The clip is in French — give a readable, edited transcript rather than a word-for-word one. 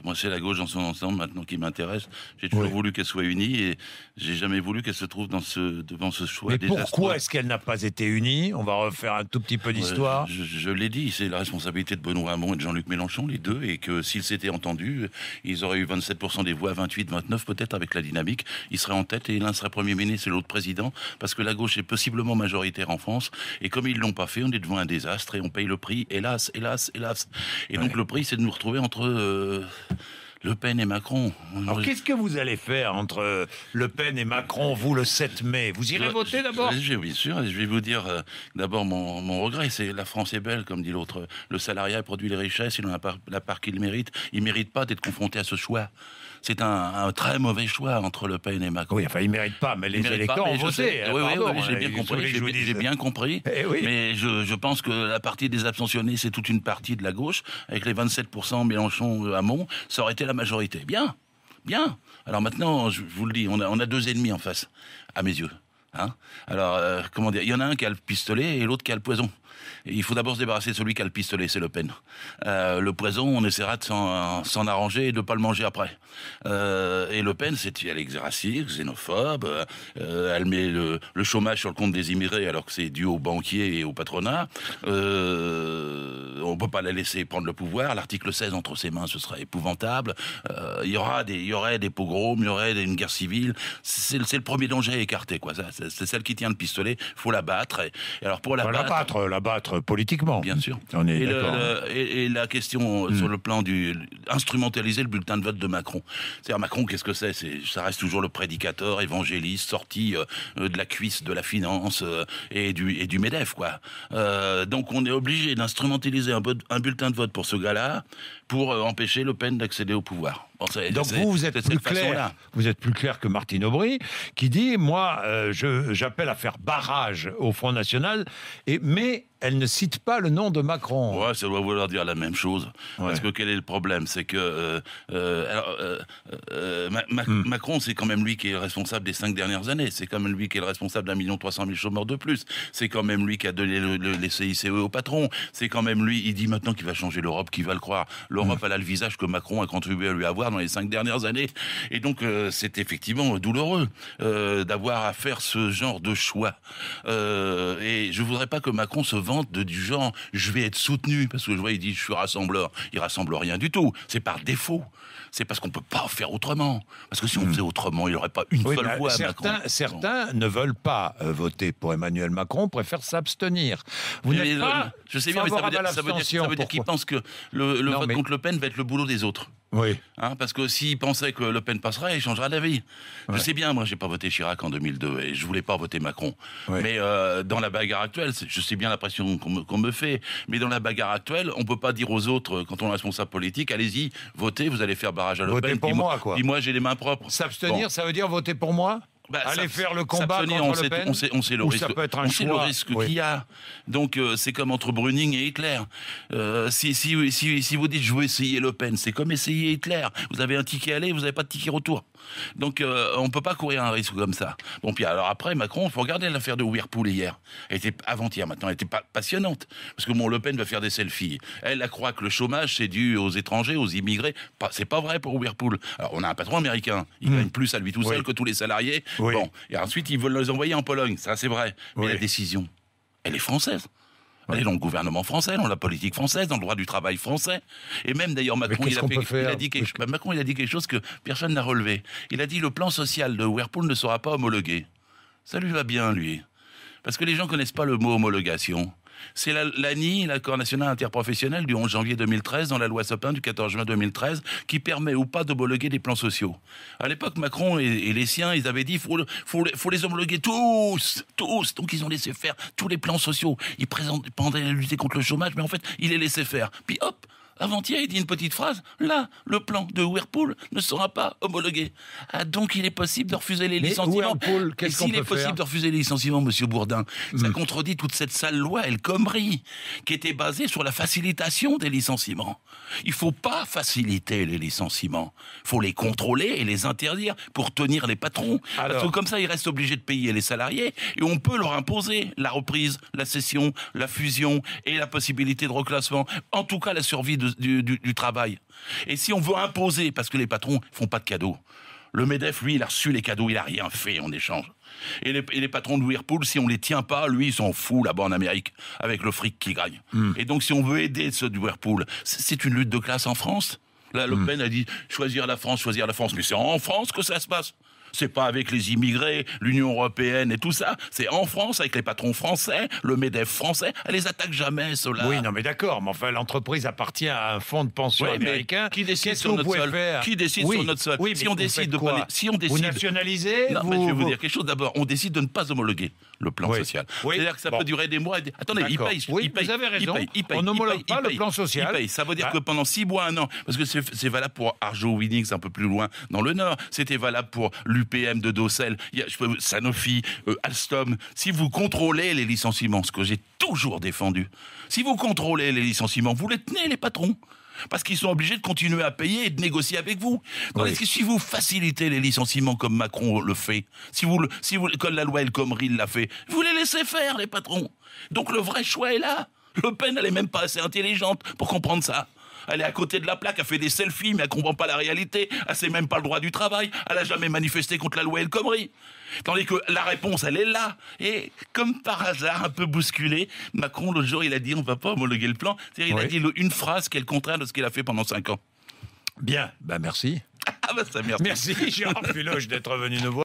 Moi, c'est la gauche dans son ensemble maintenant qui m'intéresse. J'ai toujours voulu qu'elle soit unie et j'ai jamais voulu qu'elle se trouve devant ce choix Mais désastreux. pourquoi est-ce qu'elle n'a pas été unie? On va refaire un tout petit peu d'histoire. Je l'ai dit, c'est la responsabilité de Benoît Hamon et de Jean-Luc Mélenchon, les deux, et que s'ils s'étaient entendus, ils auraient eu 27% des voix, 28, 29 peut-être avec la dynamique. Ils seraient en tête et l'un serait Premier ministre et l'autre président, parce que la gauche est possiblement majoritaire en France. Et comme ils l'ont pas fait, on est devant un désastre et on paye le prix, hélas, hélas, hélas. Et donc le prix, c'est de nous retrouver entre Le Pen et Macron. Alors qu'est-ce que vous allez faire entre Le Pen et Macron, vous, le 7 mai? Vous irez voter d'abord? Bien sûr, je vais vous dire d'abord mon regret, c'est la France est belle, comme dit l'autre. Le salariat produit les richesses, il en a la part qu'il mérite. Il mérite pas d'être confronté à ce choix. C'est un très mauvais choix entre Le Pen et Macron. Oui, enfin, il mérite pas, mais les électeurs ont voté. Oui, j'ai bien compris. J'ai bien compris. Mais je pense que la partie des abstentionnés, c'est toute une partie de la gauche. Avec les 27% Mélenchon-Hamon, ça aurait été la majorité. Bien. Alors maintenant, je vous le dis, on a deux ennemis en face, à mes yeux. Hein, alors, comment dire, il y en a un qui a le pistolet et l'autre qui a le poison. Et il faut d'abord se débarrasser de celui qui a le pistolet, c'est Le Pen. Le poison, on essaiera de s'en arranger et de ne pas le manger après. Et Le Pen, elle est raciste, xénophobe, elle met le chômage sur le compte des immigrés alors que c'est dû aux banquiers et au patronat. On ne peut pas la laisser prendre le pouvoir. L'article 16 entre ses mains, ce serait épouvantable. Il y aurait des pogroms, il y aurait une guerre civile. C'est le premier danger à écarter, quoi. C'est celle qui tient le pistolet, faut la battre. Et alors pour la battre politiquement. Bien sûr. On est et la question sur le plan instrumentaliser le bulletin de vote de Macron. C'est-à-dire Macron, qu'est-ce que c'est? Ça reste toujours le prédicateur, évangéliste, sorti de la cuisse de la finance et du MEDEF, quoi. Donc on est obligé d'instrumentaliser un bulletin de vote pour ce gars-là pour empêcher Le Pen d'accéder au pouvoir. Bon, donc vous êtes plus clair. Vous êtes plus clair que Martine Aubry, qui dit moi, j'appelle à faire barrage au Front National, mais elle ne cite pas le nom de Macron. Ouais, ça doit vouloir dire la même chose. Ouais. Parce que quel est le problème? C'est que Macron, c'est quand même lui qui est responsable des 5 dernières années. C'est quand même lui qui est le responsable d'1 300 000 chômeurs de plus. C'est quand même lui qui a donné les CICE au patron. C'est quand même lui, il dit maintenant qu'il va changer l'Europe, qui va le croire. L'Europe, elle a le visage que Macron a contribué à lui avoir dans les 5 dernières années. Et donc, c'est effectivement douloureux d'avoir à faire ce genre de choix. Et je voudrais pas que Macron se vante du genre je vais être soutenu, parce que je vois il dit je suis rassembleur. Il rassemble rien du tout. C'est par défaut. C'est parce qu'on peut pas faire autrement. Parce que si on faisait autrement, il n'y aurait pas une seule voix. Certains ne veulent pas voter pour Emmanuel Macron, préfèrent s'abstenir. Vous n'êtes pas je sais bien, mais ça veut dire qu'ils pensent que le vote contre Le Pen va être le boulot des autres. Oui. Parce que s'il pensait que Le Pen passerait, il changera d'avis. Ouais. Je sais bien, moi, j'ai pas voté Chirac en 2002 et je voulais pas voter Macron. Ouais. Mais dans la bagarre actuelle, je sais bien la pression qu'on me fait, mais dans la bagarre actuelle, on peut pas dire aux autres, quand on est responsable politique, allez-y, votez, vous allez faire barrage à Le Pen. Votez pour moi, quoi. Puis moi, j'ai les mains propres. S'abstenir, ça veut dire voter pour moi? Allez faire le combat contre Le Pen. On sait le risque qu'il y a. Donc c'est comme entre Brüning et Hitler. Si vous dites je veux essayer Le Pen, c'est comme essayer Hitler. Vous avez un ticket aller, vous n'avez pas de ticket retour. Donc on peut pas courir un risque comme ça. Bon puis alors après Macron, il faut regarder l'affaire de Whirlpool hier. Elle était avant-hier maintenant, elle était pas passionnante parce que Le Pen va faire des selfies. Elle croit que le chômage c'est dû aux étrangers, aux immigrés. C'est pas vrai pour Whirlpool. Alors on a un patron américain, il gagne plus à lui tout seul que tous les salariés. Oui. Bon, et ensuite ils veulent les envoyer en Pologne, ça c'est vrai. Mais la décision, elle est française. Elle est dans le gouvernement français, dans la politique française, dans le droit du travail français. Et même d'ailleurs Macron, il a dit quelque chose que personne n'a relevé. Il a dit le plan social de Whirlpool ne sera pas homologué. Ça lui va bien, lui. Parce que les gens connaissent pas le mot homologation. C'est l'ANI, l'Accord national interprofessionnel du 11 janvier 2013, dans la loi Sapin du 14 juin 2013, qui permet ou pas d'homologuer des plans sociaux. À l'époque, Macron et les siens, ils avaient dit faut les homologuer tous. Donc ils ont laissé faire tous les plans sociaux. Ils prétendaient lutter contre le chômage, mais en fait, ils les laissaient faire. Puis hop, avant-hier, il dit une petite phrase. Là, le plan de Whirlpool ne sera pas homologué. Donc, il est possible de refuser les licenciements. Whirlpool, et s'il est possible de refuser les licenciements, Monsieur Bourdin, ça contredit toute cette sale loi El Khomri, qui était basée sur la facilitation des licenciements. Il faut pas faciliter les licenciements. Il faut les contrôler et les interdire pour tenir les patrons. Parce que comme ça, ils restent obligés de payer les salariés et on peut leur imposer la reprise, la cession, la fusion et la possibilité de reclassement. En tout cas, la survie de du travail. Et si on veut imposer, parce que les patrons font pas de cadeaux, le MEDEF, lui, il a reçu les cadeaux, il a rien fait en échange. Et les patrons de Whirlpool, si on les tient pas, lui, ils s'en fout là-bas en Amérique, avec le fric qu'ils gagnent. Et donc, si on veut aider ceux de Whirlpool, c'est une lutte de classe en France. Là, Le Pen a dit choisir la France. Mais c'est en France que ça se passe. C'est pas avec les immigrés, l'Union européenne et tout ça. C'est en France, avec les patrons français, le MEDEF français. Elle les attaque jamais, ceux-là. Oui, non, mais d'accord. Mais enfin, l'entreprise appartient à un fonds de pension américain. Qui décide sur notre sol? Qui décide sur notre sol? Oui, si on décide de quoi? Vous nationalisez? Non, mais je vais vous dire quelque chose. D'abord, on décide de ne pas homologuer le plan social. Oui. C'est-à-dire que ça peut durer des mois. Attendez, il paye. Oui, vous avez raison. On n'homologue pas le plan social. Il paye. Ça veut dire que pendant 6 mois, 1 an, parce que c'est valable pour Arjowinnings, un peu plus loin dans le Nord. C'était valable pour l'UPM de Docel. Sanofi, Alstom. Si vous contrôlez les licenciements, ce que j'ai toujours défendu, si vous contrôlez les licenciements, vous les tenez, les patrons. Parce qu'ils sont obligés de continuer à payer et de négocier avec vous. Tandis que si vous facilitez les licenciements comme Macron le fait, comme la loi El Khomri l'a fait, vous les laissez faire, les patrons. Donc le vrai choix est là. Le Pen, elle est même pas assez intelligente pour comprendre ça. Elle est à côté de la plaque, elle fait des selfies, mais elle comprend pas la réalité. Elle sait même pas le droit du travail. Elle a jamais manifesté contre la loi El Khomri. Tandis que la réponse, elle est là. Et comme par hasard, un peu bousculé, Macron, l'autre jour, il a dit on va pas homologuer le plan. Il a dit une phrase qui est le contraire de ce qu'il a fait pendant 5 ans. Bien, merci. Ça, merci. Merci, Gérard Filoche, d'être venu nous voir.